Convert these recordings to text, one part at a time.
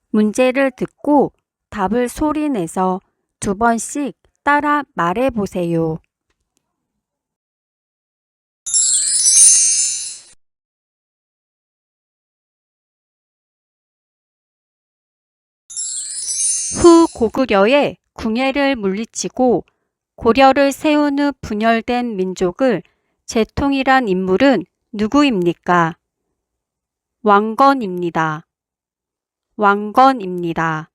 문제를 듣고 답을 소리내서 2번씩 따라 말해보세요. 후 고구려의 궁예를 물리치고 고려를 세운 후 분열된 민족을 재통일한 인물은 누구입니까? 왕건입니다. 왕건입니다.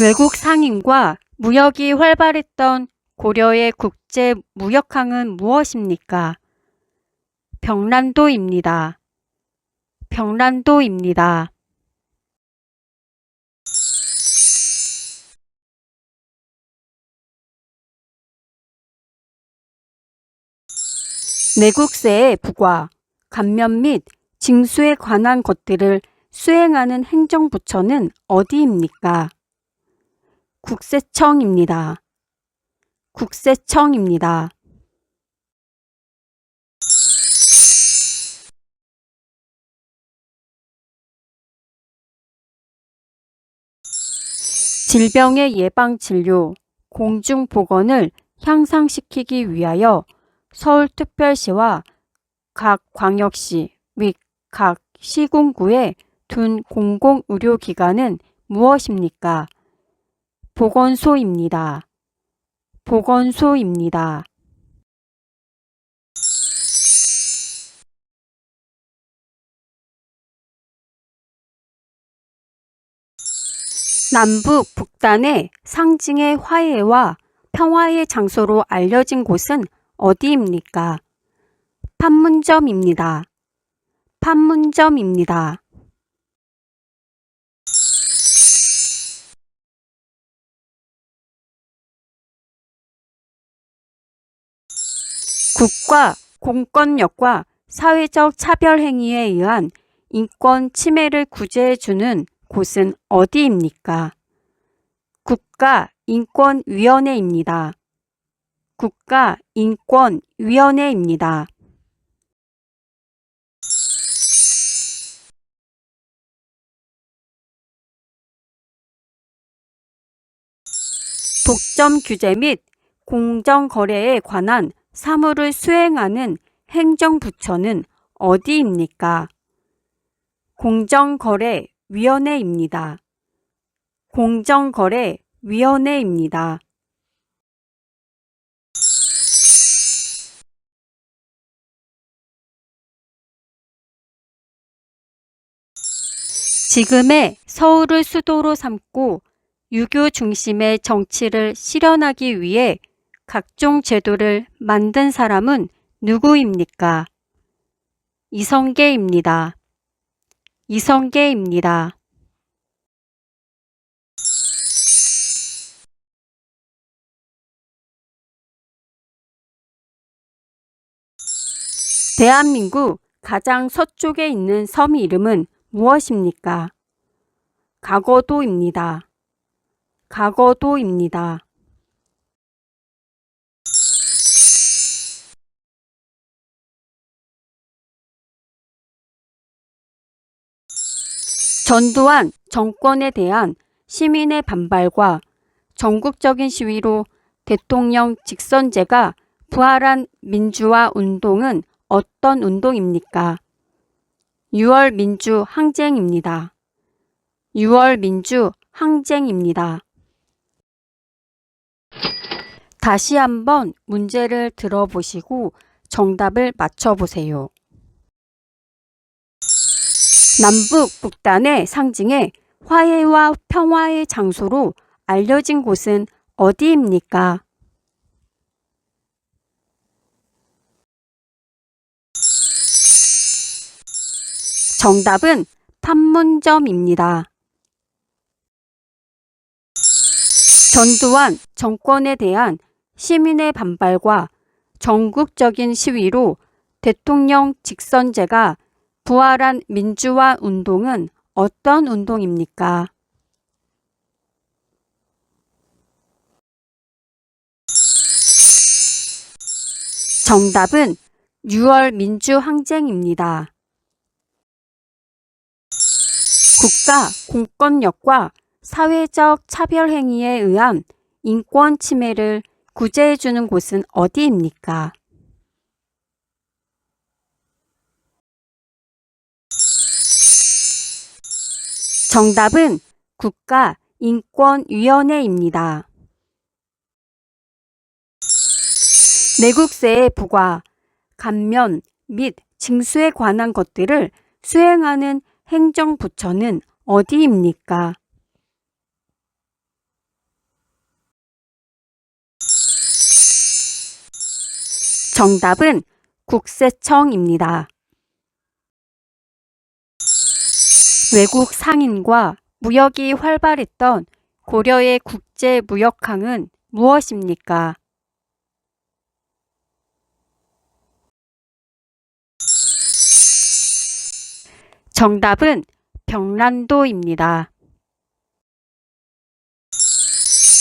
외국 상인과 무역이 활발했던 고려의 국제 무역항은 무엇입니까? 병란도입니다. 병란도입니다. 내국세의 부과, 감면 및 징수에 관한 것들을 수행하는 행정부처는 어디입니까? 국세청입니다. 국세청입니다. 질병의 예방 진료, 공중보건을 향상시키기 위하여 서울특별시와 각 광역시 및 각 시군구에 둔 공공의료기관은 무엇입니까? 보건소입니다. 보건소입니다. 남북 북단의 상징의 화해와 평화의 장소로 알려진 곳은 어디입니까? 판문점입니다. 판문점입니다. 국가 공권력과 사회적 차별 행위에 의한 인권 침해를 구제해주는 곳은 어디입니까? 국가인권위원회입니다. 국가인권위원회입니다. 독점 규제 및 공정거래에 관한 사무를 수행하는 행정부처는 어디입니까? 공정거래위원회입니다. 공정거래위원회입니다. 지금의 서울을 수도로 삼고 유교 중심의 정치를 실현하기 위해 각종 제도를 만든 사람은 누구입니까? 이성계입니다. 이성계입니다. 대한민국 가장 서쪽에 있는 섬 이름은 무엇입니까? 가거도입니다. 가거도입니다. 전두환 정권에 대한 시민의 반발과 전국적인 시위로 대통령 직선제가 부활한 민주화 운동은 어떤 운동입니까? 6월 민주 항쟁입니다. 6월 민주 항쟁입니다. 다시 한번 문제를 들어보시고 정답을 맞춰보세요. 남북 북단의 상징의 화해와 평화의 장소로 알려진 곳은 어디입니까? 정답은 판문점입니다. 전두환 정권에 대한 시민의 반발과 전국적인 시위로 대통령 직선제가 부활한 민주화 운동은 어떤 운동입니까? 정답은 6월 민주항쟁입니다. 국가 공권력과 사회적 차별행위에 의한 인권 침해를 구제해주는 곳은 어디입니까? 정답은 국가인권위원회입니다. 내국세의 부과, 감면 및 징수에 관한 것들을 수행하는 행정부처는 어디입니까? 정답은 국세청입니다. 외국 상인과 무역이 활발했던 고려의 국제무역항은 무엇입니까? 정답은 병란도입니다.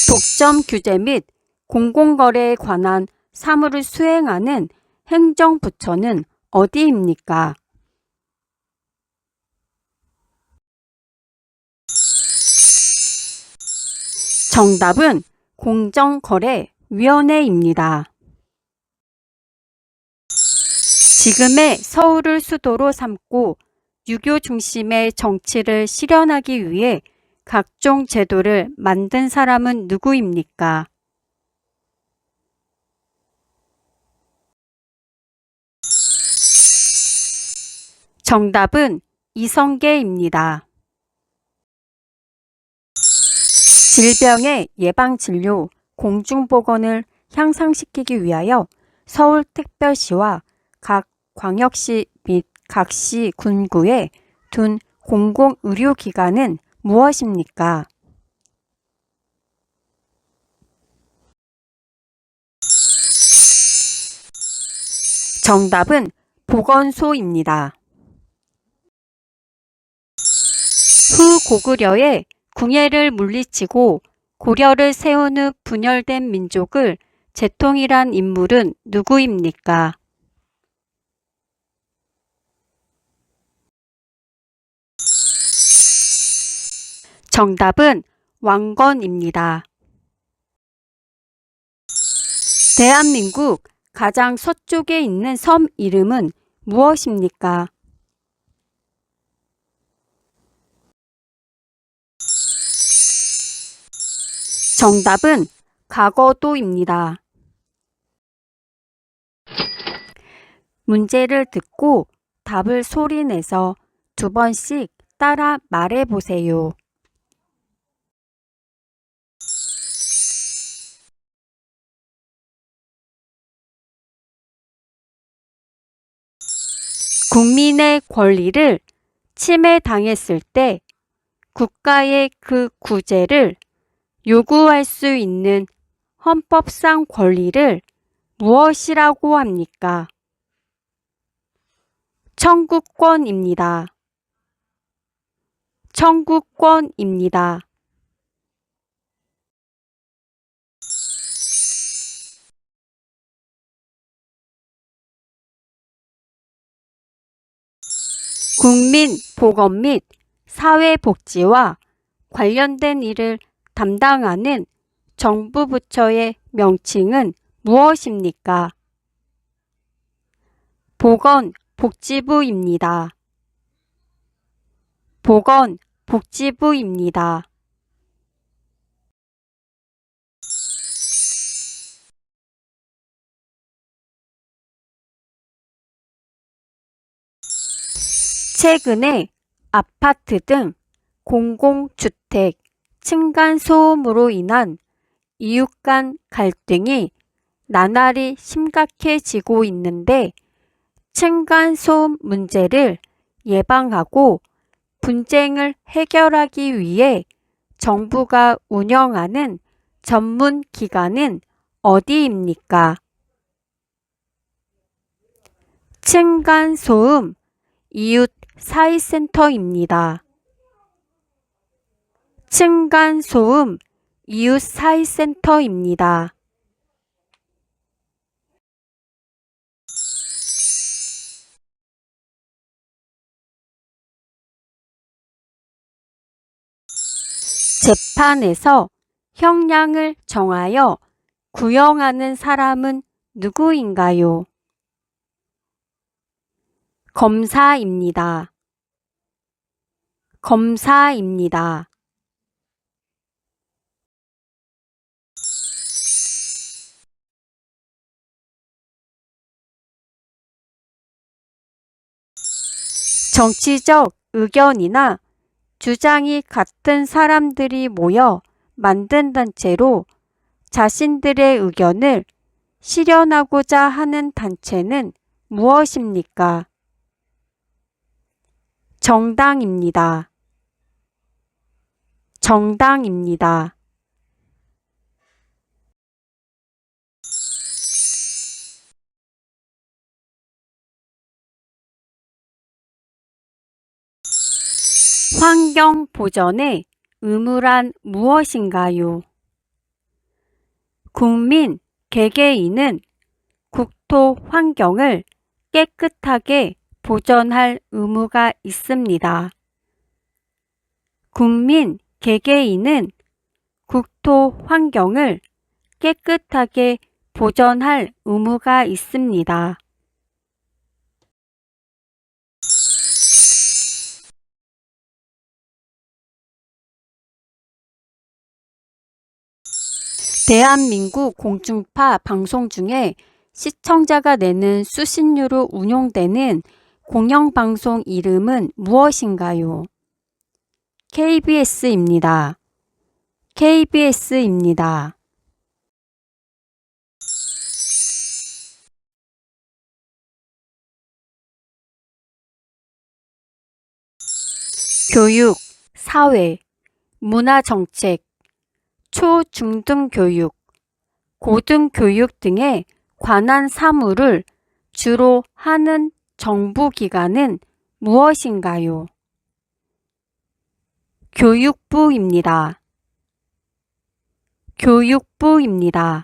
독점 규제 및 공공거래에 관한 사무를 수행하는 행정부처는 어디입니까? 정답은 공정거래위원회입니다. 지금의 서울을 수도로 삼고 유교 중심의 정치를 실현하기 위해 각종 제도를 만든 사람은 누구입니까? 정답은 이성계입니다. 질병의 예방진료, 공중보건을 향상시키기 위하여 서울특별시와 각 광역시 및 각시 군구에 둔 공공의료기관은 무엇입니까? 정답은 보건소입니다. 후고구려의 궁예를 물리치고 고려를 세운 후 분열된 민족을 재통일한 인물은 누구입니까? 정답은 왕건입니다. 대한민국 가장 서쪽에 있는 섬 이름은 무엇입니까? 정답은 가거도입니다. 문제를 듣고 답을 소리내서 2번씩 따라 말해보세요. 국민의 권리를 침해당했을 때 국가의 그 구제를 요구할 수 있는 헌법상 권리를 무엇이라고 합니까? 청구권입니다. 청구권입니다. 국민보건 및 사회복지와 관련된 일을 담당하는 정부 부처의 명칭은 무엇입니까? 보건복지부입니다. 보건복지부입니다. 최근에 아파트 등 공공주택 층간소음으로 인한 이웃 간 갈등이 나날이 심각해지고 있는데 층간소음 문제를 예방하고 분쟁을 해결하기 위해 정부가 운영하는 전문 기관은 어디입니까? 층간소음 이웃사회센터입니다. 층간소음 이웃사회센터입니다. 재판에서 형량을 정하여 구형하는 사람은 누구인가요? 검사입니다. 검사입니다. 정치적 의견이나 주장이 같은 사람들이 모여 만든 단체로 자신들의 의견을 실현하고자 하는 단체는 무엇입니까? 정당입니다. 정당입니다. 환경 보전의 의무란 무엇인가요? 국민, 개개인은 국토 환경을 깨끗하게 보전할 의무가 있습니다. 국민, 개개인은 국토 환경을 깨끗하게 보전할 의무가 있습니다. 대한민국 공중파 방송 중에 시청자가 내는 수신료로 운용되는 공영방송 이름은 무엇인가요? KBS입니다. KBS입니다. 교육, 사회, 문화정책, 초중등교육, 고등교육 등에 관한 사무를 주로 하는 정부기관은 무엇인가요? 교육부입니다. 교육부입니다.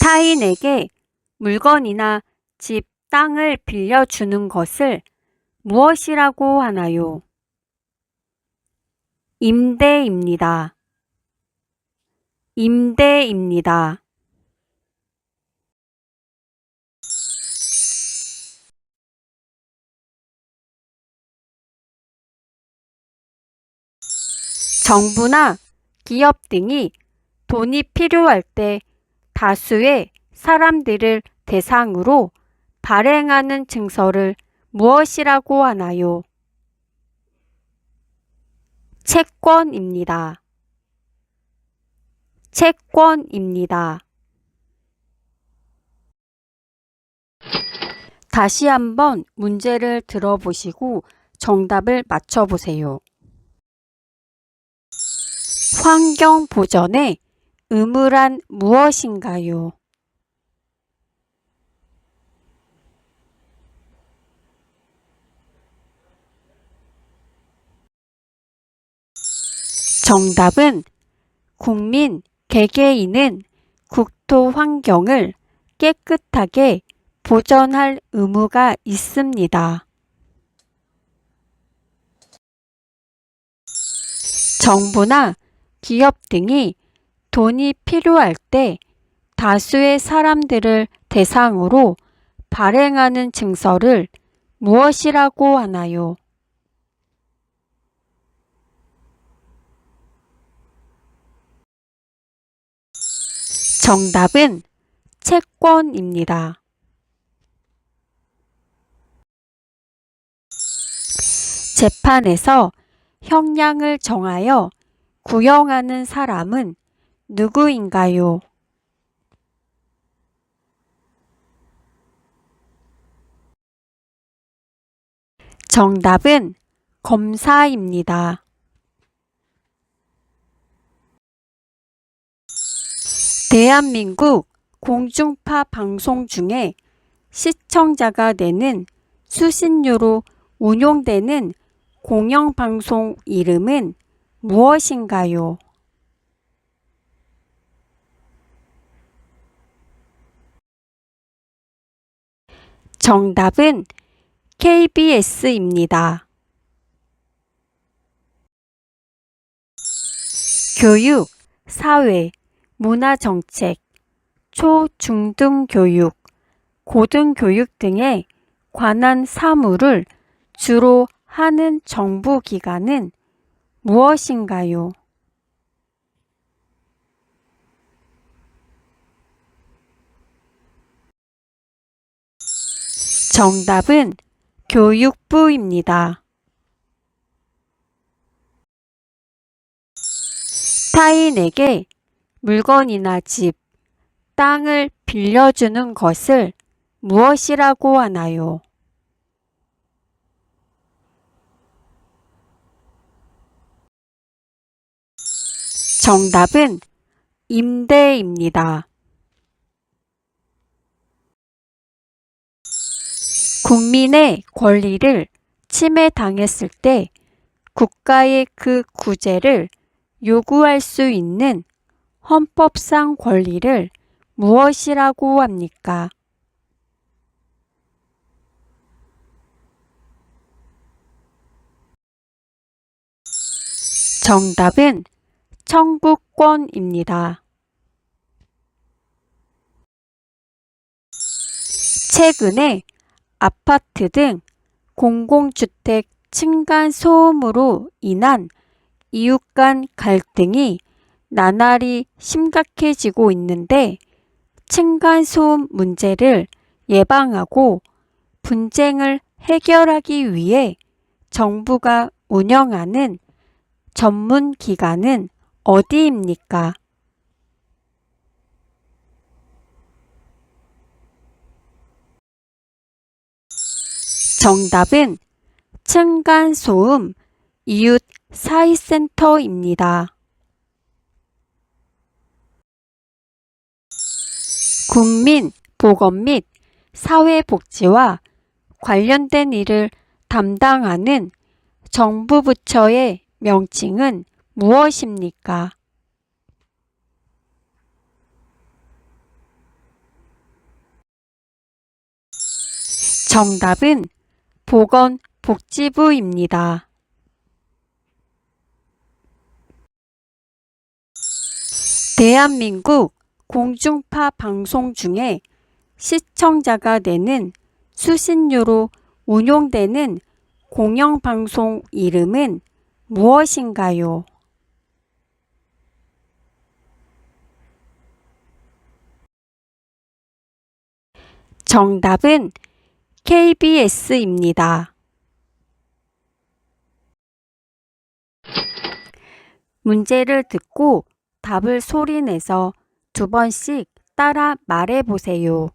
타인에게 물건이나 집, 땅을 빌려주는 것을 무엇이라고 하나요? 임대입니다. 임대입니다. 정부나 기업 등이 돈이 필요할 때 다수의 사람들을 대상으로 발행하는 증서를 무엇이라고 하나요? 채권입니다. 채권입니다. 다시 한번 문제를 들어보시고 정답을 맞춰보세요. 환경 보전의 의무란 무엇인가요? 정답은 국민, 개개인은 국토 환경을 깨끗하게 보전할 의무가 있습니다. 정부나 기업 등이 돈이 필요할 때 다수의 사람들을 대상으로 발행하는 증서를 무엇이라고 하나요? 정답은 채권입니다. 재판에서 형량을 정하여 구형하는 사람은 누구인가요? 정답은 검사입니다. 대한민국 공중파 방송 중에 시청자가 내는 수신료로 운용되는 공영방송 이름은 무엇인가요? 정답은 KBS입니다. 교육, 사회, 문화정책, 초, 중등 교육, 고등교육 등에 관한 사무를 주로 하는 정부기관은 무엇인가요? 정답은 교육부입니다. 타인에게 물건이나 집, 땅을 빌려주는 것을 무엇이라고 하나요? 정답은 임대입니다. 국민의 권리를 침해당했을 때 국가의 그 구제를 요구할 수 있는 헌법상 권리를 무엇이라고 합니까? 정답은 청구권입니다. 최근에 아파트 등 공공주택 층간소음으로 인한 이웃 간 갈등이 나날이 심각해지고 있는데 층간소음 문제를 예방하고 분쟁을 해결하기 위해 정부가 운영하는 전문 기관은 어디입니까? 정답은 층간소음 이웃 사회센터입니다. 국민 보건 및 사회복지와 관련된 일을 담당하는 정부 부처의 명칭은 무엇입니까? 정답은 보건복지부입니다. 대한민국 공중파 방송 중에 시청자가 내는 수신료로 운용되는 공영방송 이름은 무엇인가요? 정답은 KBS입니다. 문제를 듣고 답을 소리내서 2번씩 따라 말해보세요.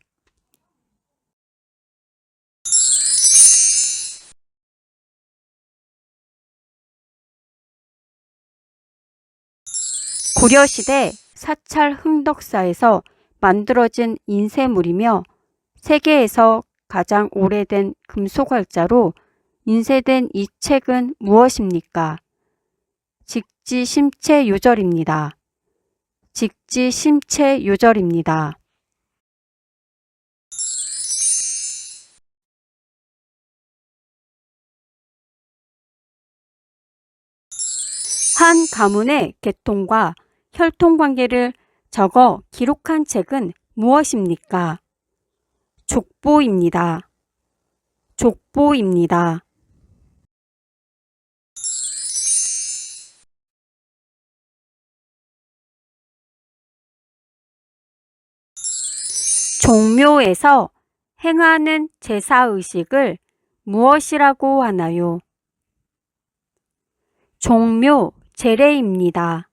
고려시대 사찰 흥덕사에서 만들어진 인쇄물이며 세계에서 가장 오래된 금속활자로 인쇄된 이 책은 무엇입니까? 직지심체요절입니다. 직지심체요절입니다. 한 가문의 계통과 혈통 관계를 적어 기록한 책은 무엇입니까? 족보입니다. 족보입니다. 종묘에서 행하는 제사의식을 무엇이라고 하나요? 종묘 제례입니다.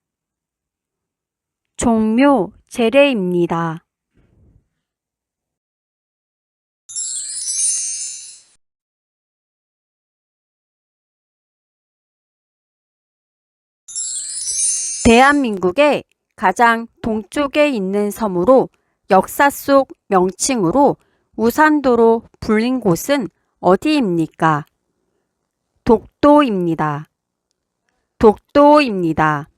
종묘 제례입니다. 대한민국의 가장 동쪽에 있는 섬으로 역사 속 명칭으로 우산도로 불린 곳은 어디입니까? 독도입니다. 독도입니다.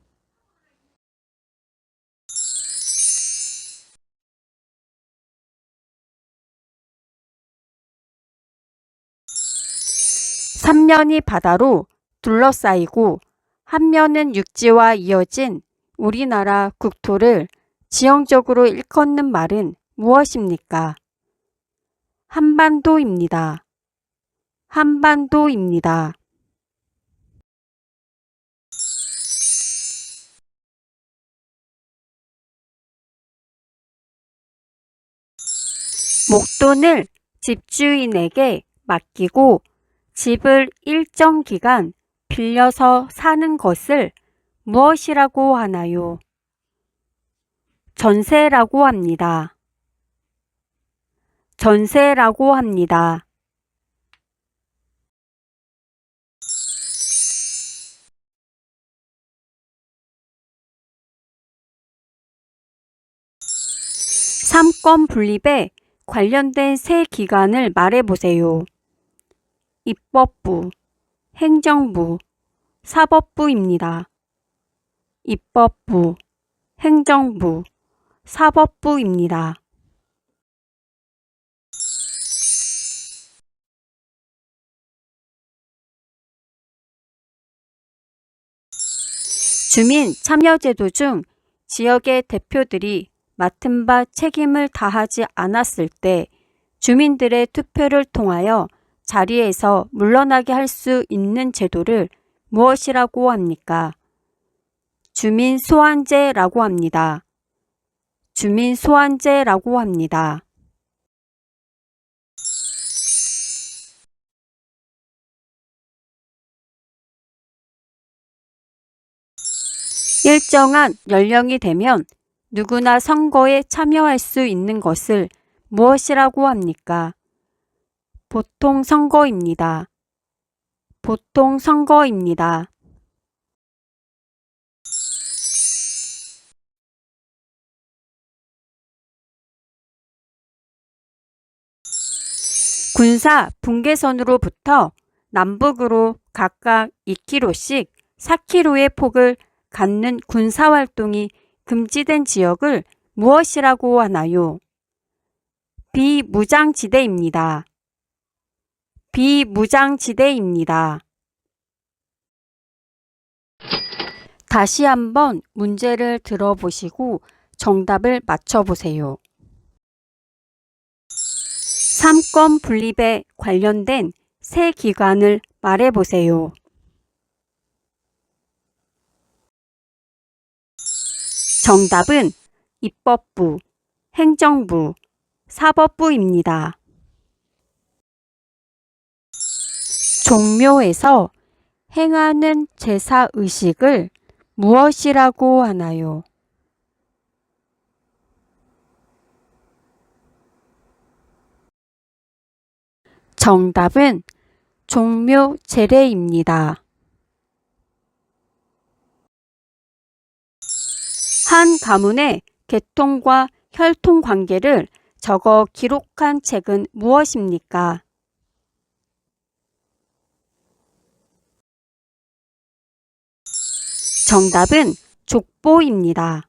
3면이 바다로 둘러싸이고 한 면은 육지와 이어진 우리나라 국토를 지형적으로 일컫는 말은 무엇입니까? 한반도입니다. 한반도입니다. 목돈을 집주인에게 맡기고 집을 일정 기간 빌려서 사는 것을 무엇이라고 하나요? 전세라고 합니다. 전세라고 합니다. 삼권 분립에 관련된 세 기관을 말해보세요. 입법부, 행정부, 사법부입니다. 입법부, 행정부, 사법부입니다. 주민 참여제도 중 지역의 대표들이 맡은 바 책임을 다하지 않았을 때 주민들의 투표를 통하여 자리에서 물러나게 할 수 있는 제도를 무엇이라고 합니까? 주민 소환제라고 합니다. 주민 소환제라고 합니다. 일정한 연령이 되면 누구나 선거에 참여할 수 있는 것을 무엇이라고 합니까? 보통 선거입니다. 보통 선거입니다. 군사 분계선으로부터 남북으로 각각 2km씩 4km의 폭을 갖는 군사활동이 금지된 지역을 무엇이라고 하나요? 비무장지대입니다. 비무장지대입니다. 다시 한번 문제를 들어보시고 정답을 맞춰보세요. 삼권 분립에 관련된 세 기관을 말해보세요. 정답은 입법부, 행정부, 사법부입니다. 종묘에서 행하는 제사의식을 무엇이라고 하나요? 정답은 종묘 제례입니다. 한 가문의 계통과 혈통 관계를 적어 기록한 책은 무엇입니까? 정답은 족보입니다.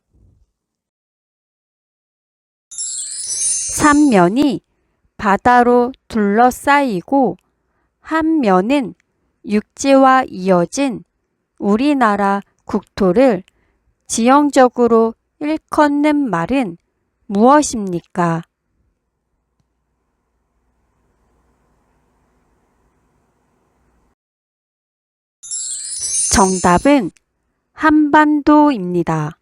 삼면이 바다로 둘러싸이고 한 면은 육지와 이어진 우리나라 국토를 지형적으로 일컫는 말은 무엇입니까? 정답은 한반도입니다.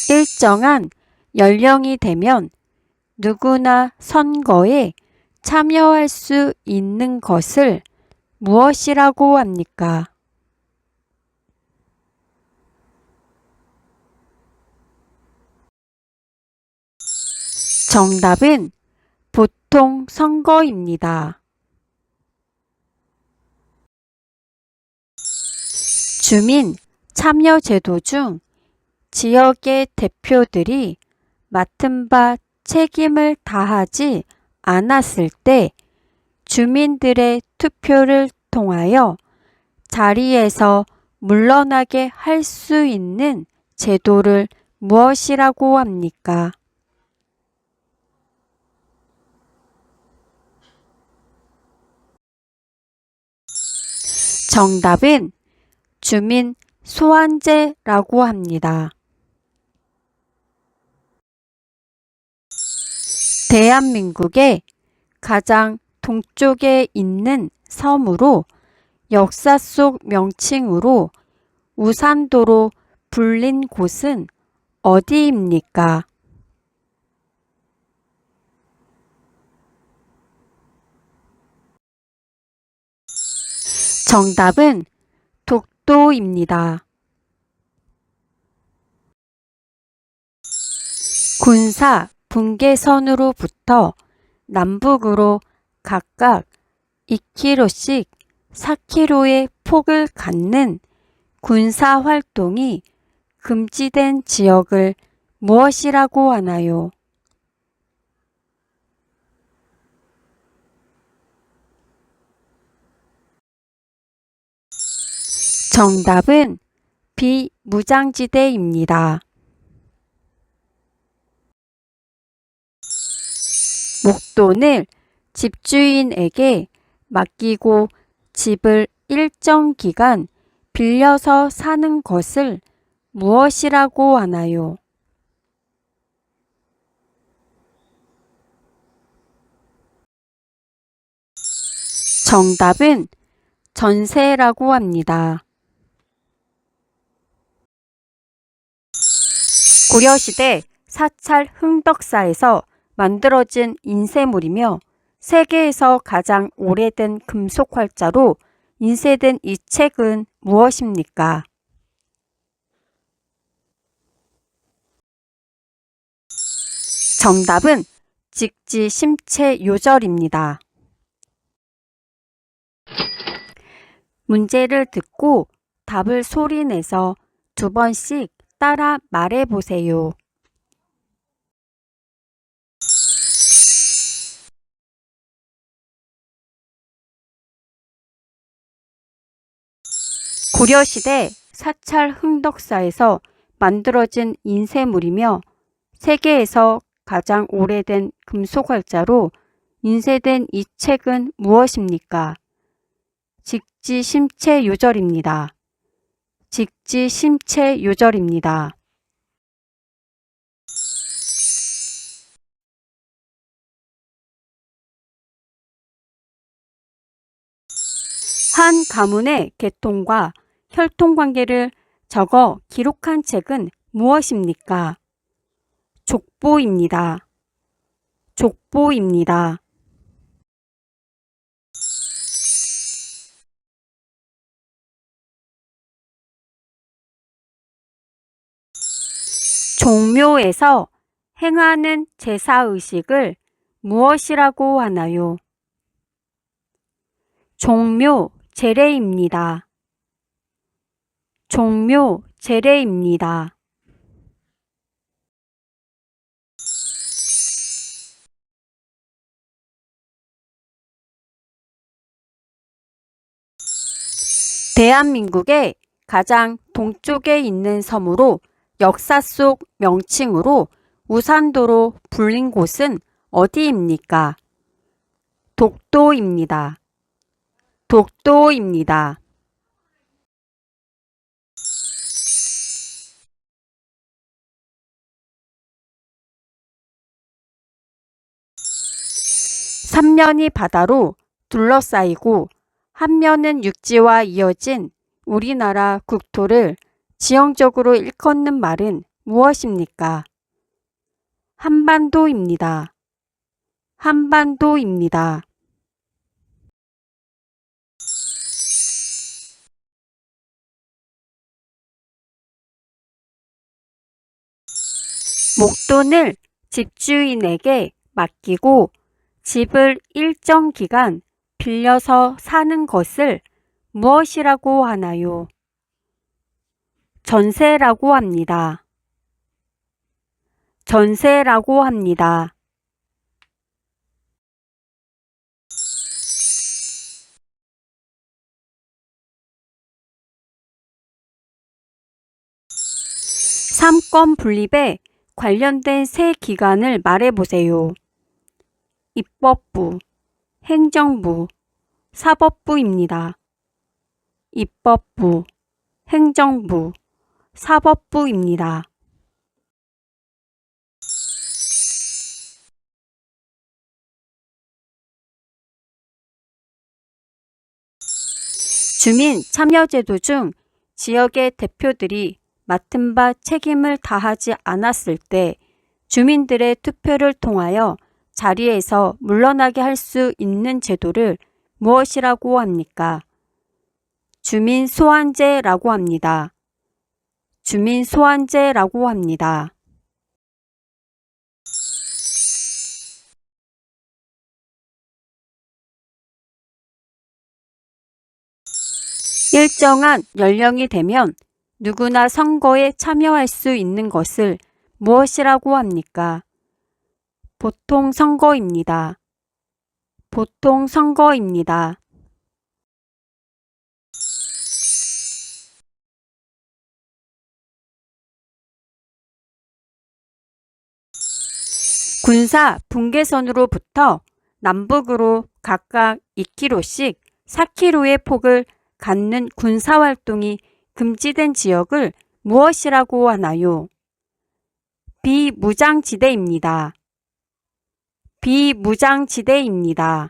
일정한 연령이 되면 누구나 선거에 참여할 수 있는 것을 무엇이라고 합니까? 정답은 보통 선거입니다. 주민 참여제도 중 지역의 대표들이 맡은 바 책임을 다하지 않았을 때 주민들의 투표를 통하여 자리에서 물러나게 할 수 있는 제도를 무엇이라고 합니까? 정답은 주민 소환제라고 합니다. 대한민국의 가장 동쪽에 있는 섬으로 역사 속 명칭으로 우산도로 불린 곳은 어디입니까? 정답은 독도입니다. 군사 분계선으로부터 남북으로 각각 2km씩 4km의 폭을 갖는 군사 활동이 금지된 지역을 무엇이라고 하나요? 정답은 비무장지대입니다. 목돈을 집주인에게 맡기고 집을 일정 기간 빌려서 사는 것을 무엇이라고 하나요? 정답은 전세라고 합니다. 고려시대 사찰 흥덕사에서 만들어진 인쇄물이며 세계에서 가장 오래된 금속 활자로 인쇄된 이 책은 무엇입니까? 정답은 직지심체요절입니다. 문제를 듣고 답을 소리내서 2번씩 따라 말해보세요. 고려시대 사찰 흥덕사에서 만들어진 인쇄물이며 세계에서 가장 오래된 금속 활자로 인쇄된 이 책은 무엇입니까? 직지심체요절입니다. 직지심체요절입니다. 한 가문의 계통과 혈통 관계를 적어 기록한 책은 무엇입니까? 족보입니다. 족보입니다. 종묘에서 행하는 제사의식을 무엇이라고 하나요? 종묘 제례입니다. 종묘 제례입니다. 대한민국의 가장 동쪽에 있는 섬으로 역사 속 명칭으로 우산도로 불린 곳은 어디입니까? 독도입니다. 독도입니다. 삼면이 바다로 둘러싸이고 한 면은 육지와 이어진 우리나라 국토를 지형적으로 일컫는 말은 무엇입니까? 한반도입니다. 한반도입니다. 목돈을 집주인에게 맡기고 집을 일정 기간 빌려서 사는 것을 무엇이라고 하나요? 전세라고 합니다. 전세라고 합니다. 삼권 분립에 관련된 세 기관을 말해보세요. 입법부, 행정부, 사법부입니다. 입법부, 행정부, 사법부입니다. 주민 참여제도 중 지역의 대표들이 맡은 바 책임을 다하지 않았을 때 주민들의 투표를 통하여 자리에서 물러나게 할 수 있는 제도를 무엇이라고 합니까? 주민 소환제라고 합니다. 주민 소환제라고 합니다. 일정한 연령이 되면 누구나 선거에 참여할 수 있는 것을 무엇이라고 합니까? 보통 선거입니다. 보통 선거입니다. 군사 분계선으로부터 남북으로 각각 2km씩 4km의 폭을 갖는 군사활동이 금지된 지역을 무엇이라고 하나요? 비무장지대입니다. 비무장지대입니다.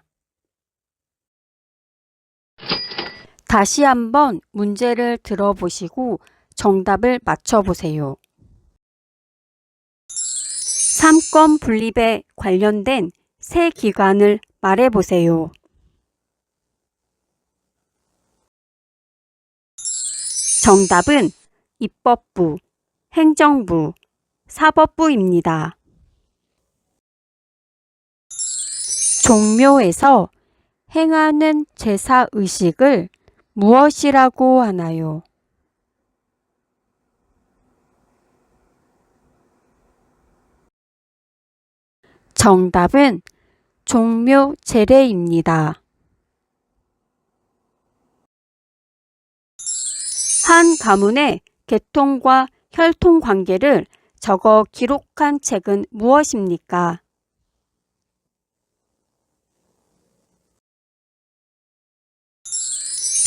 다시 한번 문제를 들어보시고 정답을 맞춰보세요. 3권 분립에 관련된 세 기관을 말해보세요. 정답은 입법부, 행정부, 사법부입니다. 종묘에서 행하는 제사의식을 무엇이라고 하나요? 정답은 종묘 제례입니다. 한 가문의 계통과 혈통 관계를 적어 기록한 책은 무엇입니까?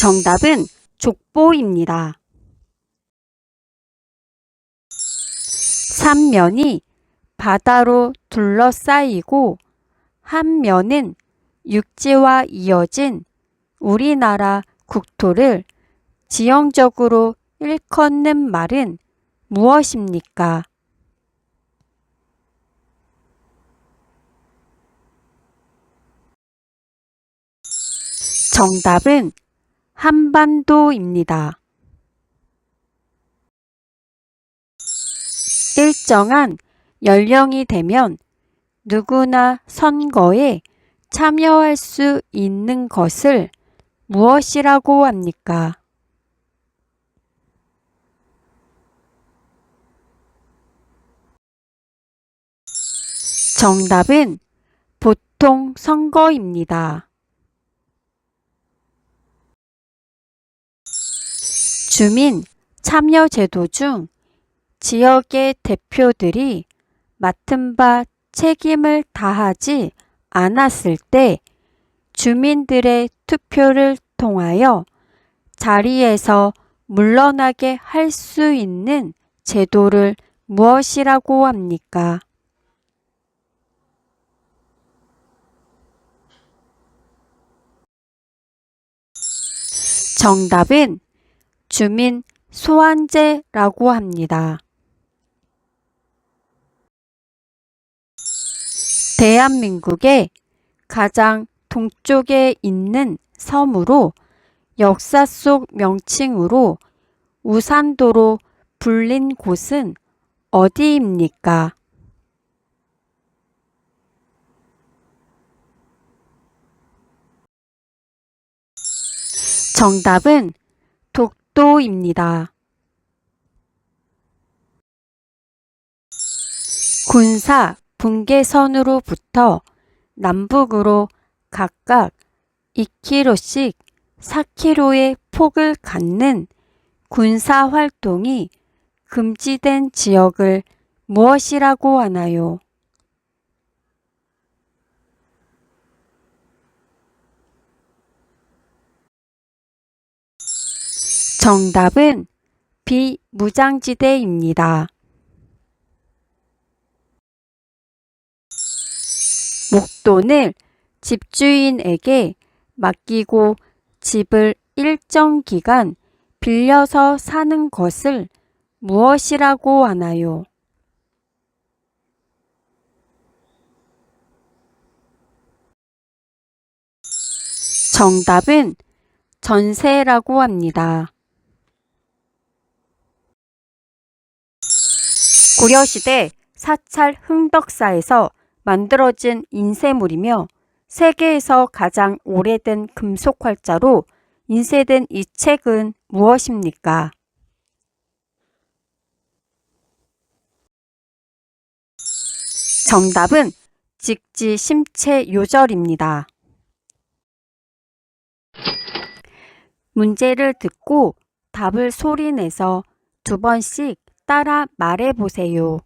정답은 족보입니다. 삼면이 바다로 둘러싸이고 한 면은 육지와 이어진 우리나라 국토를 지형적으로 일컫는 말은 무엇입니까? 정답은 한반도입니다. 일정한 연령이 되면 누구나 선거에 참여할 수 있는 것을 무엇이라고 합니까? 정답은 보통 선거입니다. 주민 참여제도 중 지역의 대표들이 맡은 바 책임을 다하지 않았을 때 주민들의 투표를 통하여 자리에서 물러나게 할 수 있는 제도를 무엇이라고 합니까? 정답은 주민 소환제라고 합니다. 대한민국의 가장 동쪽에 있는 섬으로 역사 속 명칭으로 우산도로 불린 곳은 어디입니까? 정답은 독도입니다. 군사 분계선으로부터 남북으로 각각 2km씩 4km의 폭을 갖는 군사 활동이 금지된 지역을 무엇이라고 하나요? 정답은 비무장지대입니다. 목돈을 집주인에게 맡기고 집을 일정 기간 빌려서 사는 것을 무엇이라고 하나요? 정답은 전세라고 합니다. 고려시대 사찰 흥덕사에서 만들어진 인쇄물이며 세계에서 가장 오래된 금속 활자로 인쇄된 이 책은 무엇입니까? 정답은 직지심체요절입니다. 문제를 듣고 답을 소리내서 2번씩 따라 말해보세요.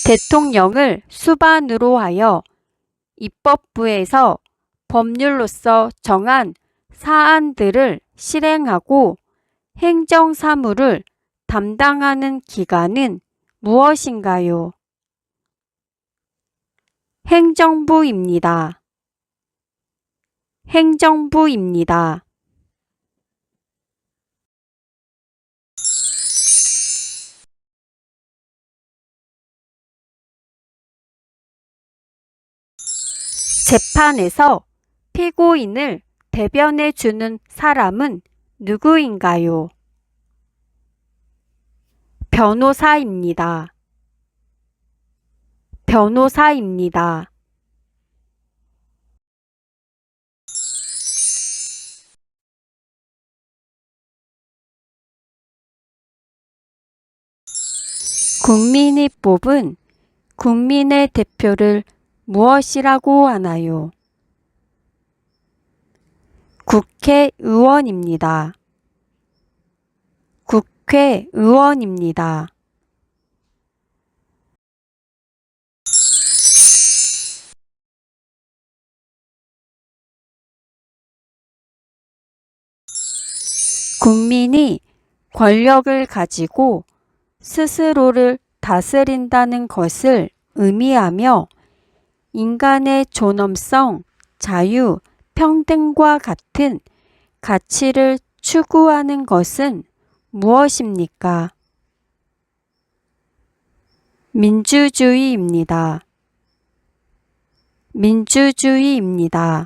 대통령을 수반으로 하여 입법부에서 법률로서 정한 사안들을 실행하고 행정사무를 담당하는 기관은 무엇인가요? 행정부입니다. 행정부입니다. 재판에서 피고인을 대변해 주는 사람은 누구인가요? 변호사입니다. 변호사입니다. 국민이 뽑은 국민의 대표를 무엇이라고 하나요? 국회의원입니다. 국회의원입니다. 국민이 권력을 가지고 스스로를 다스린다는 것을 의미하며 인간의 존엄성, 자유, 평등과 같은 가치를 추구하는 것은 무엇입니까? 민주주의입니다. 민주주의입니다.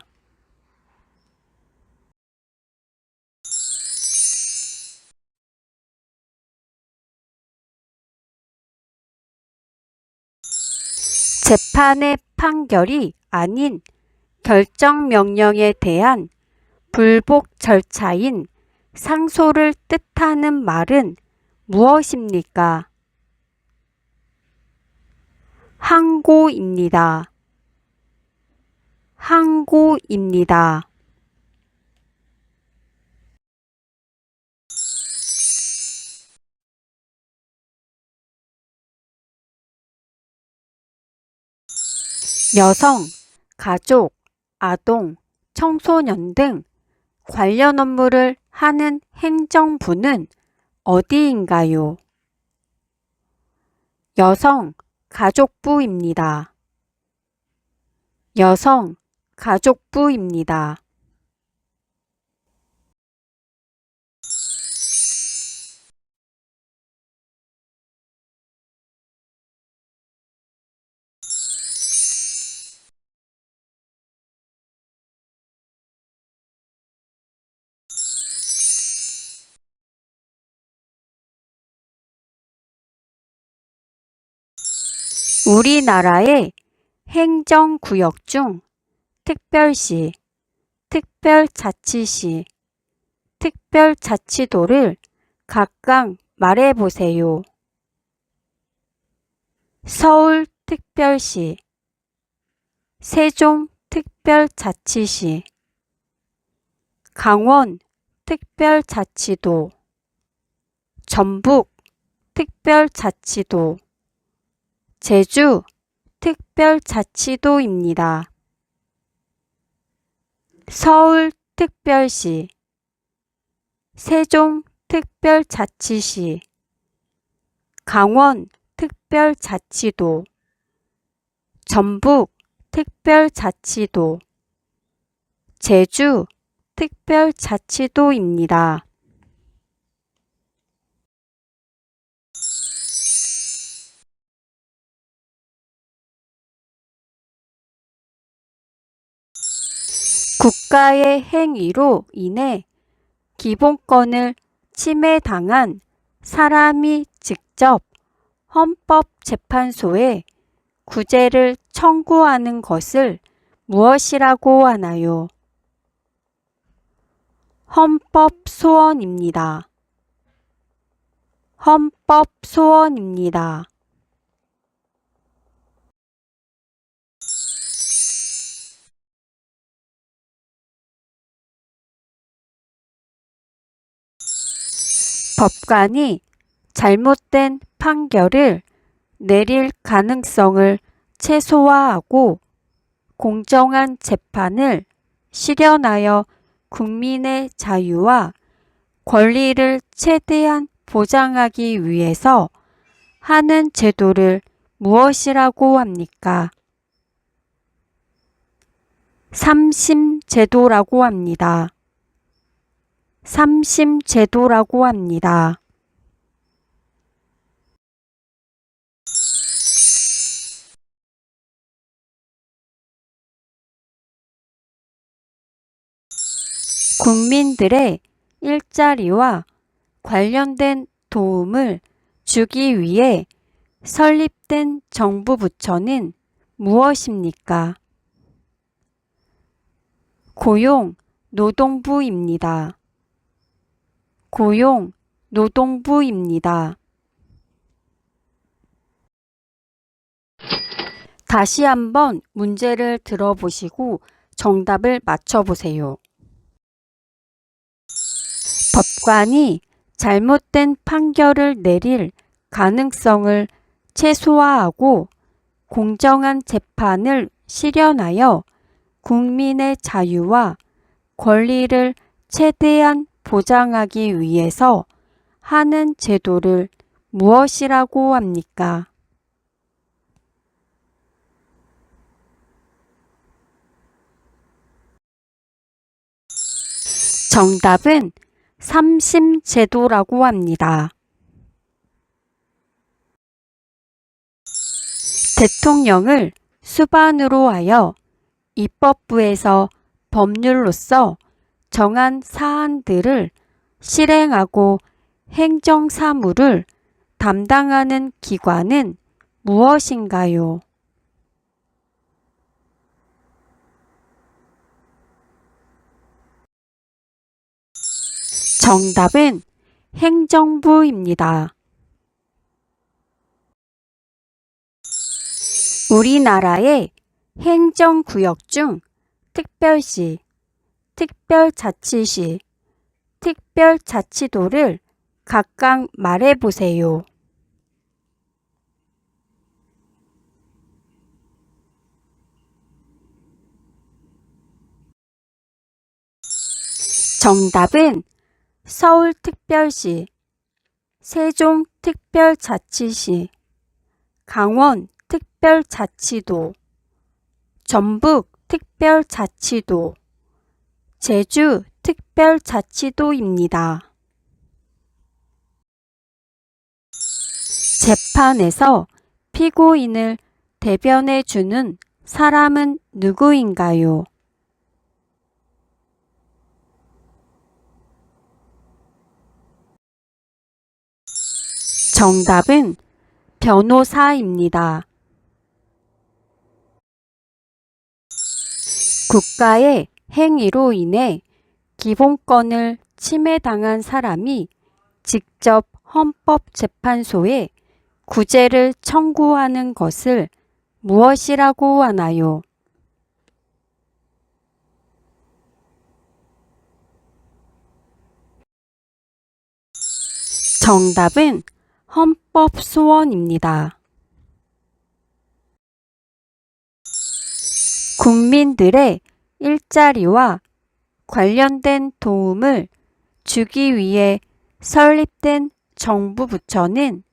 재판의 판결이 아닌 결정명령에 대한 불복 절차인 상소를 뜻하는 말은 무엇입니까? 항고입니다. 항고입니다. 여성, 가족, 아동, 청소년 등 관련 업무를 하는 행정부는 어디인가요? 여성, 가족부입니다. 여성, 가족부입니다. 우리나라의 행정구역 중 특별시, 특별자치시, 특별자치도를 각각 말해보세요. 서울특별시, 세종특별자치시, 강원특별자치도, 전북특별자치도, 제주 특별자치도입니다. 서울특별시, 세종특별자치시, 강원특별자치도, 전북특별자치도, 제주특별자치도입니다. 국가의 행위로 인해 기본권을 침해당한 사람이 직접 헌법재판소에 구제를 청구하는 것을 무엇이라고 하나요? 헌법소원입니다. 헌법소원입니다. 법관이 잘못된 판결을 내릴 가능성을 최소화하고 공정한 재판을 실현하여 국민의 자유와 권리를 최대한 보장하기 위해서 하는 제도를 무엇이라고 합니까? 삼심제도라고 합니다. 삼심제도라고 합니다. 국민들의 일자리와 관련된 도움을 주기 위해 설립된 정부 부처는 무엇입니까? 고용노동부입니다. 고용노동부입니다. 다시 한번 문제를 들어보시고 정답을 맞춰보세요. 법관이 잘못된 판결을 내릴 가능성을 최소화하고 공정한 재판을 실현하여 국민의 자유와 권리를 최대한 보장하기 위해서 하는 제도를 무엇이라고 합니까? 정답은 삼심제도라고 합니다. 대통령을 수반으로 하여 입법부에서 법률로서 정한 사안들을 실행하고 행정사무를 담당하는 기관은 무엇인가요? 정답은 행정부입니다. 우리나라의 행정구역 중 특별시, 특별자치시, 특별자치도를 각각 말해보세요. 정답은 서울특별시, 세종특별자치시, 강원특별자치도, 전북특별자치도, 제주특별자치도입니다. 재판에서 피고인을 대변해 주는 사람은 누구인가요? 정답은 변호사입니다. 국가의 행위로 인해 기본권을 침해당한 사람이 직접 헌법재판소에 구제를 청구하는 것을 무엇이라고 하나요? 정답은 헌법소원입니다. 국민들의 일자리와 관련된 도움을 주기 위해 설립된 정부 부처는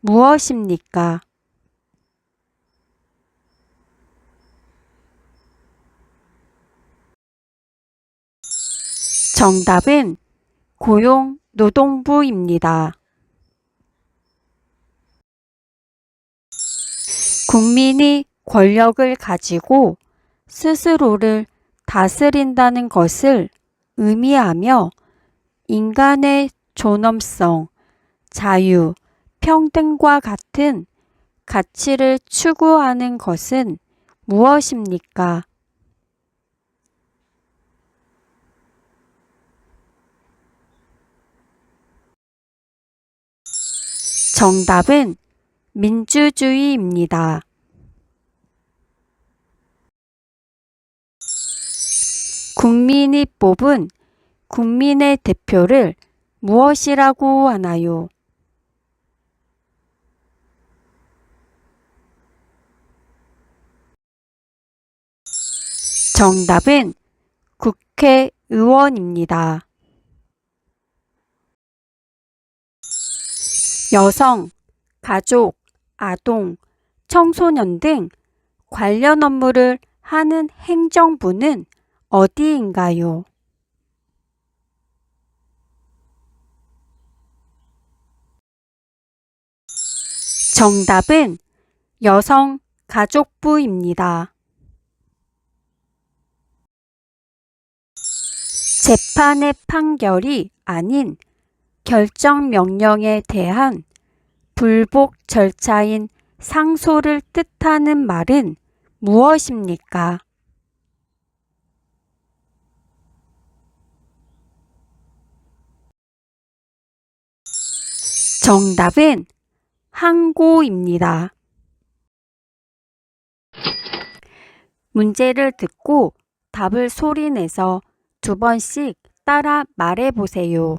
무엇입니까? 정답은 고용노동부입니다. 국민이 권력을 가지고 스스로를 다스린다는 것을 의미하며 인간의 존엄성, 자유, 평등과 같은 가치를 추구하는 것은 무엇입니까? 정답은 민주주의입니다. 국민이 뽑은 국민의 대표를 무엇이라고 하나요? 정답은 국회의원입니다. 여성, 가족, 아동, 청소년 등 관련 업무를 하는 행정부는 어디인가요? 정답은 여성가족부입니다. 재판의 판결이 아닌 결정명령에 대한 불복 절차인 상소를 뜻하는 말은 무엇입니까? 정답은 항고입니다. 문제를 듣고 답을 소리내서 2번씩 따라 말해보세요.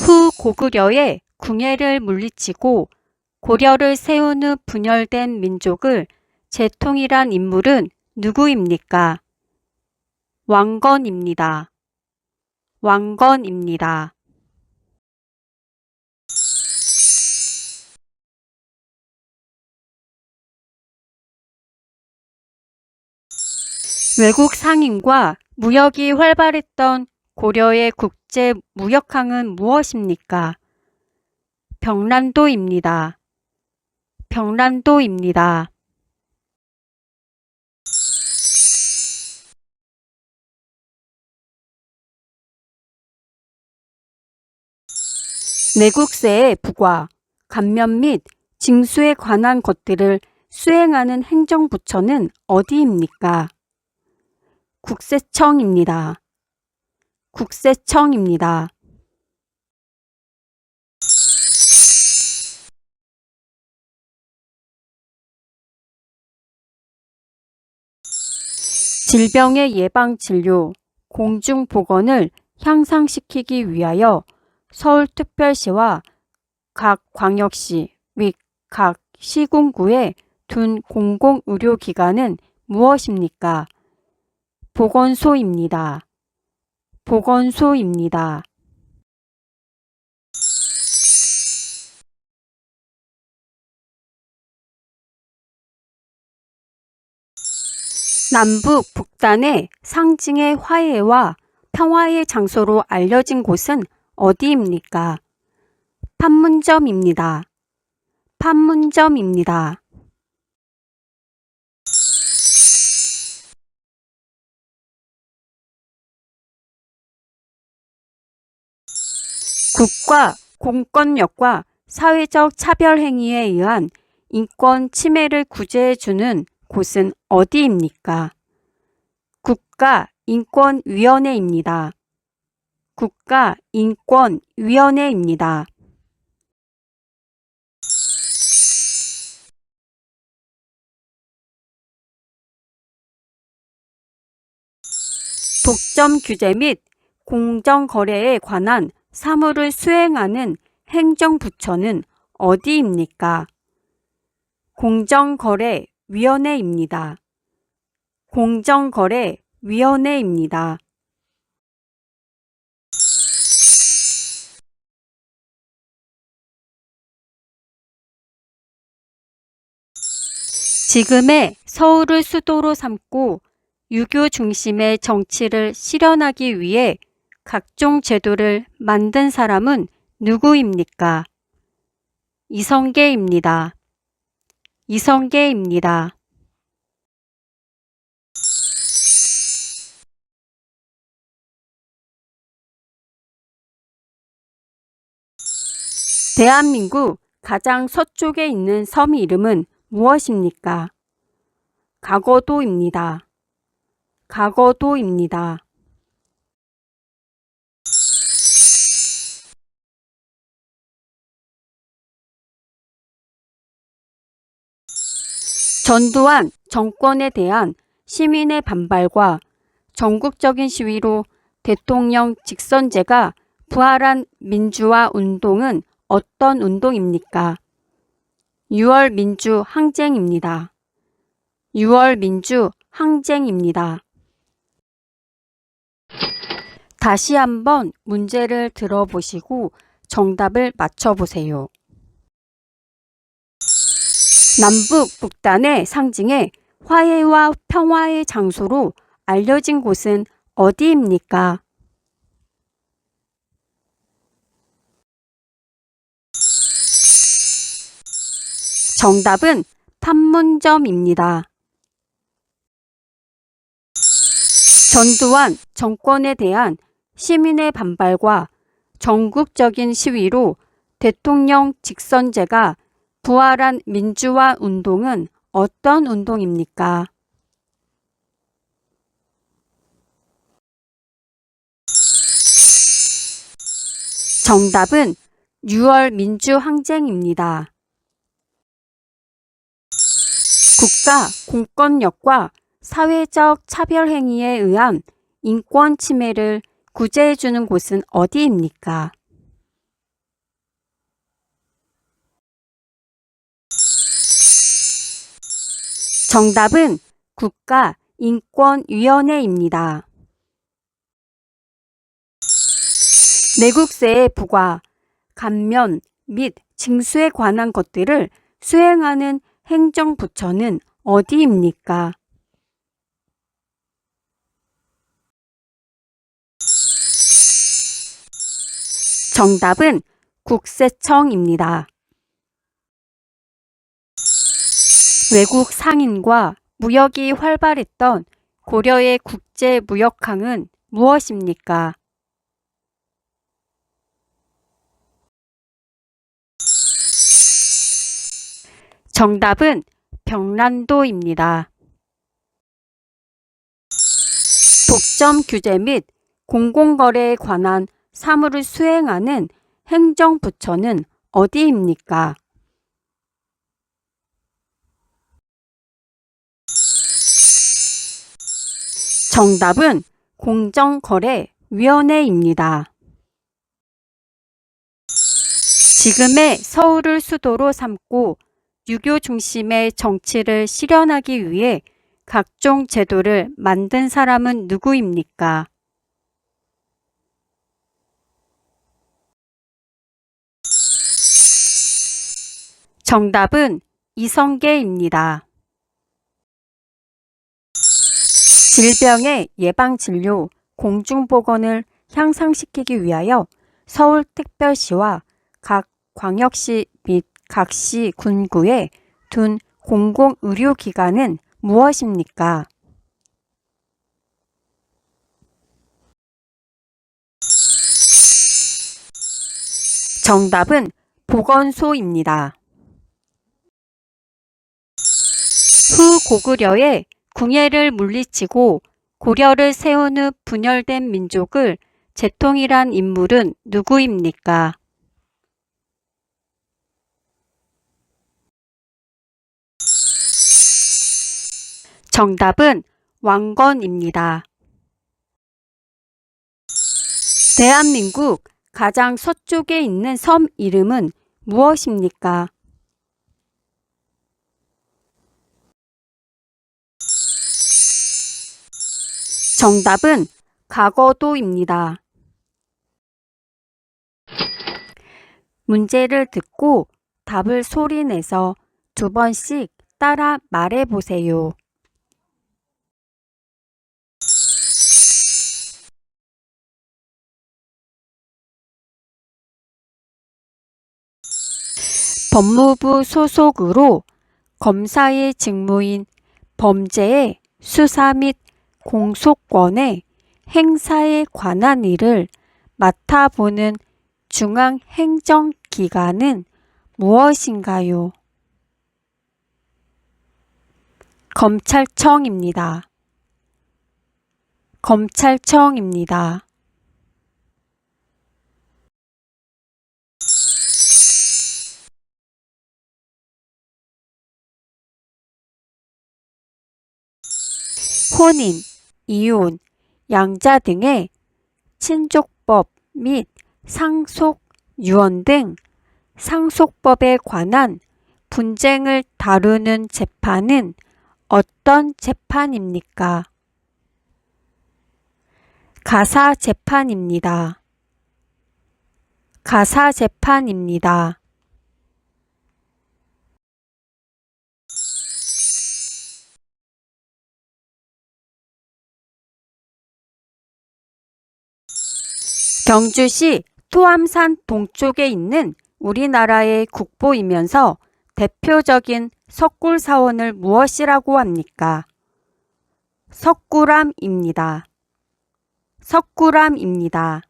후 고구려의 궁예를 물리치고 고려를 세운 후 분열된 민족을 재통일한 인물은 누구입니까? 왕건입니다. 왕건입니다. 외국 상인과 무역이 활발했던 고려의 국제 무역항은 무엇입니까? 병란도입니다. 병란도입니다. 내국세의 부과, 감면 및 징수에 관한 것들을 수행하는 행정부처는 어디입니까? 국세청입니다. 국세청입니다. 질병의 예방 진료, 공중보건을 향상시키기 위하여 서울특별시와 각 광역시 및 각 시군구에 둔 공공의료기관은 무엇입니까? 보건소입니다. 보건소입니다. 남북 북단의 상징의 화해와 평화의 장소로 알려진 곳은 어디입니까? 판문점입니다. 판문점입니다. 국가 공권력과 사회적 차별 행위에 의한 인권 침해를 구제해주는 곳은 어디입니까? 국가인권위원회입니다. 국가인권위원회입니다. 독점 규제 및 공정거래에 관한 사무를 수행하는 행정부처는 어디입니까? 공정거래위원회입니다. 공정거래위원회입니다. 지금의 서울을 수도로 삼고 유교 중심의 정치를 실현하기 위해 각종 제도를 만든 사람은 누구입니까? 이성계입니다. 이성계입니다. 대한민국 가장 서쪽에 있는 섬 이름은 무엇입니까? 가거도입니다. 가거도입니다. 전두환 정권에 대한 시민의 반발과 전국적인 시위로 대통령 직선제가 부활한 민주화 운동은 어떤 운동입니까? 6월 민주 항쟁입니다. 6월 민주 항쟁입니다. 다시 한번 문제를 들어보시고 정답을 맞춰보세요. 남북 북단의 상징에 화해와 평화의 장소로 알려진 곳은 어디입니까? 정답은 판문점입니다. 전두환 정권에 대한 시민의 반발과 전국적인 시위로 대통령 직선제가 부활한 민주화 운동은 어떤 운동입니까? 정답은 6월 민주항쟁입니다. 국가 공권력과 사회적 차별 행위에 의한 인권 침해를 구제해주는 곳은 어디입니까? 정답은 국가인권위원회입니다. 내국세의 부과, 감면 및 징수에 관한 것들을 수행하는 행정부처는 어디입니까? 정답은 국세청입니다. 외국 상인과 무역이 활발했던 고려의 국제무역항은 무엇입니까? 정답은 병란도입니다. 독점 규제 및 공공거래에 관한 사무를 수행하는 행정부처는 어디입니까? 정답은 공정거래위원회입니다. 지금의 서울을 수도로 삼고 유교 중심의 정치를 실현하기 위해 각종 제도를 만든 사람은 누구입니까? 정답은 이성계입니다. 질병의 예방진료, 공중보건을 향상시키기 위하여 서울특별시와 각 광역시 및 각시 군구에 둔 공공의료기관은 무엇입니까? 정답은 보건소입니다. 후고구려의 궁예를 물리치고 고려를 세운 후 분열된 민족을 재통일한 인물은 누구입니까? 정답은 왕건입니다. 대한민국 가장 서쪽에 있는 섬 이름은 무엇입니까? 정답은 가거도입니다. 문제를 듣고 답을 소리내서 2번씩 따라 말해보세요. 법무부 소속으로 검사의 직무인 범죄의 수사 및 공소권의 행사에 관한 일을 맡아보는 중앙행정기관은 무엇인가요? 검찰청입니다. 검찰청입니다. 혼인, 이혼, 양자 등의 친족법 및 상속, 유언 등 상속법에 관한 분쟁을 다루는 재판은 어떤 재판입니까? 가사재판입니다. 가사재판입니다. 경주시 토암산 동쪽에 있는 우리나라의 국보이면서 대표적인 석굴사원을 무엇이라고 합니까? 석굴암입니다. 석굴암입니다.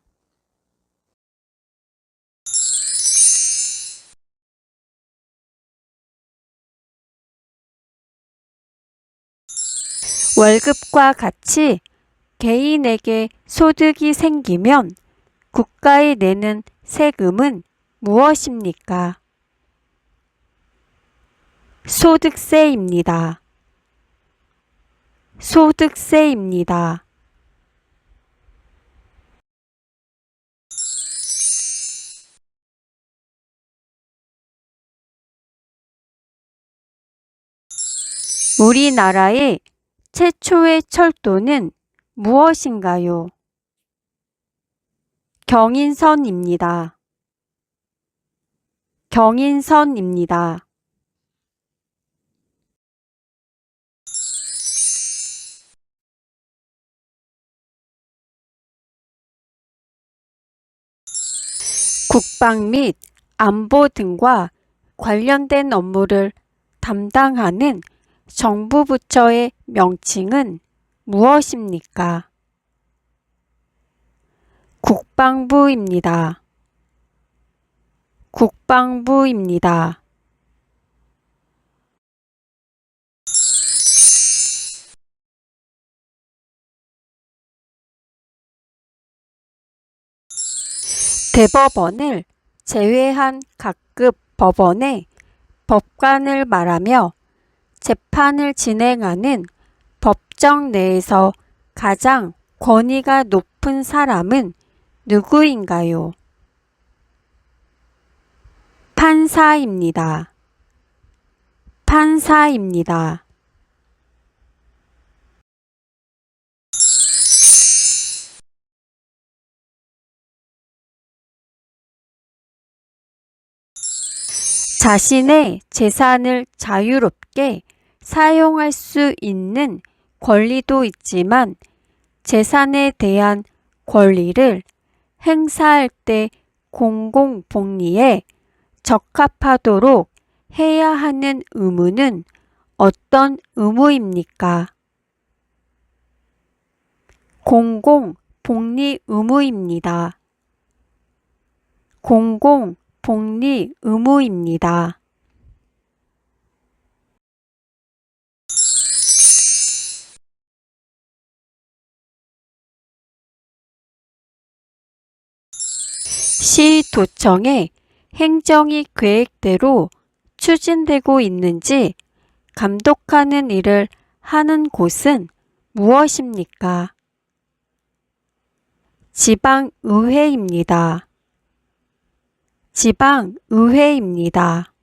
월급과 같이 개인에게 소득이 생기면 국가에 내는 세금은 무엇입니까? 소득세입니다. 소득세입니다. 우리나라의 최초의 철도는 무엇인가요? 경인선입니다. 경인선입니다. 국방 및 안보 등과 관련된 업무를 담당하는 정부 부처의 명칭은 무엇입니까? 국방부입니다. 국방부입니다. 대법원을 제외한 각급 법원의 법관을 말하며 재판을 진행하는 법정 내에서 가장 권위가 높은 사람은 누구인가요? 판사입니다. 판사입니다. 자신의 재산을 자유롭게 사용할 수 있는 권리도 있지만 재산에 대한 권리를 행사할 때 공공복리에 적합하도록 해야 하는 의무는 어떤 의무입니까? 공공복리 의무입니다. 공공복리 의무입니다. 시도청의 행정이 계획대로 추진되고 있는지 감독하는 일을 하는 곳은 무엇입니까? 지방의회입니다. 지방의회입니다.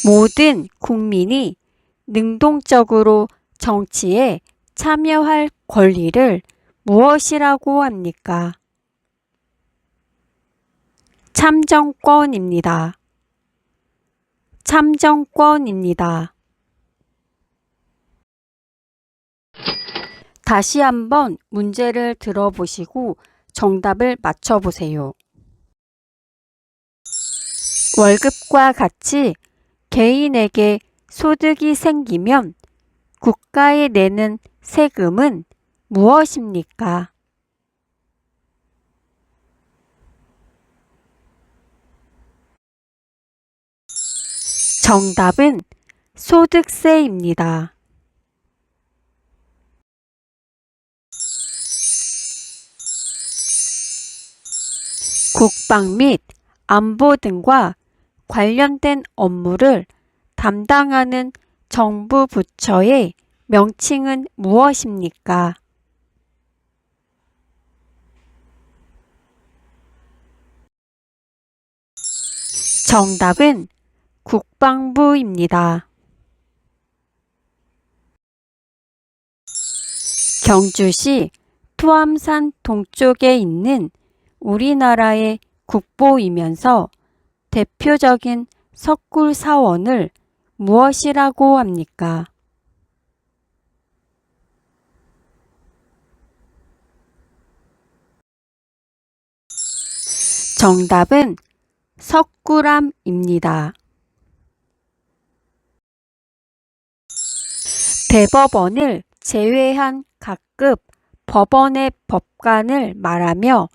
모든 국민이 능동적으로 정치에 참여할 권리를 무엇이라고 합니까? 참정권입니다. 참정권입니다. 다시 한번 문제를 들어보시고 정답을 맞춰보세요. 월급과 같이 개인에게 소득이 생기면 국가에 내는 세금은 무엇입니까? 정답은 소득세입니다. 국방 및 안보 등과 관련된 업무를 담당하는 정부 부처의 명칭은 무엇입니까? 정답은 국방부입니다. 경주시 투암산 동쪽에 있는 우리나라의 국보이면서 대표적인 석굴사원을 무엇이라고 합니까? 정답은 석굴암입니다. 대법원을 제외한 각급 법원의 법관을 말하며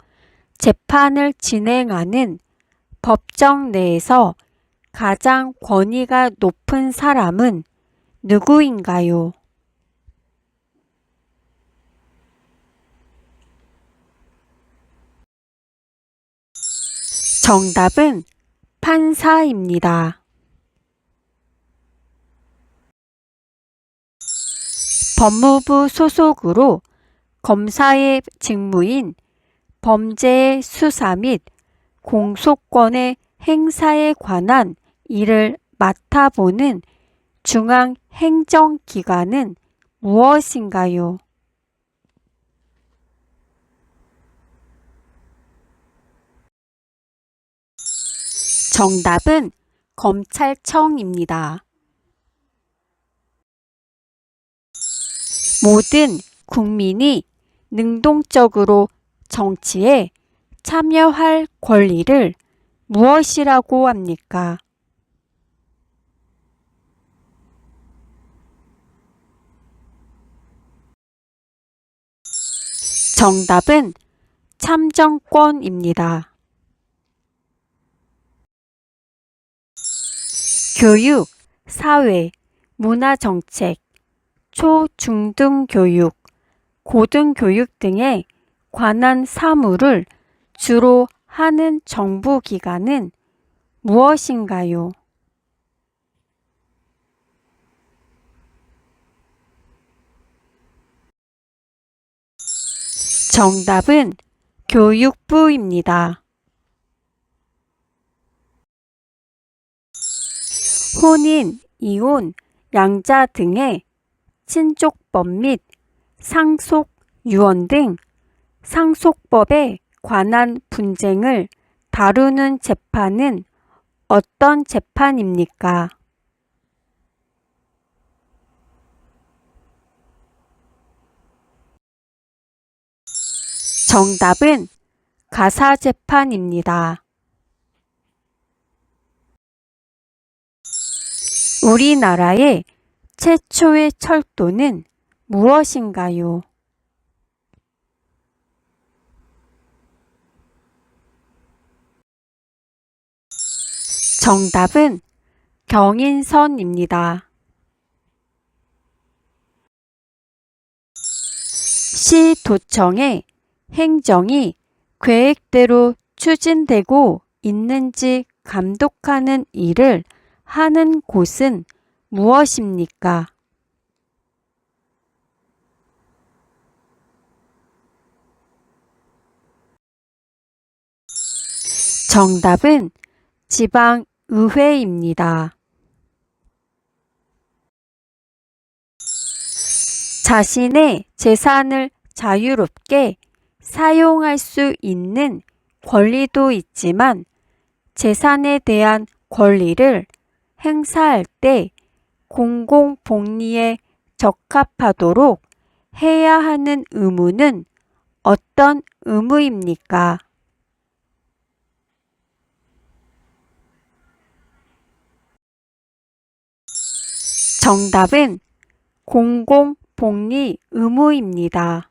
재판을 진행하는 법정 내에서 가장 권위가 높은 사람은 누구인가요? 정답은 판사입니다. 법무부 소속으로 검사의 직무인 범죄의 수사 및 공소권의 행사에 관한 일을 맡아보는 중앙행정기관은 무엇인가요? 정답은 검찰청입니다. 모든 국민이 능동적으로 정치에 참여할 권리를 무엇이라고 합니까? 정답은 참정권입니다. 교육, 사회, 문화정책, 초, 중등교육, 고등교육 등에 관한 사무를 주로 하는 정부기관은 무엇인가요? 정답은 교육부입니다. 혼인, 이혼, 양자 등의 친족법 및 상속, 유언 등 상속법에 관한 분쟁을 다루는 재판은 어떤 재판입니까? 정답은 가사재판입니다. 우리나라의 최초의 철도는 무엇인가요? 정답은 경인선입니다. 시도청의 행정이 계획대로 추진되고 있는지 감독하는 일을 하는 곳은 무엇입니까? 정답은 지방의회입니다. 자신의 재산을 자유롭게 사용할 수 있는 권리도 있지만 재산에 대한 권리를 행사할 때 공공복리에 적합하도록 해야 하는 의무는 어떤 의무입니까? 정답은 공공복리 의무입니다.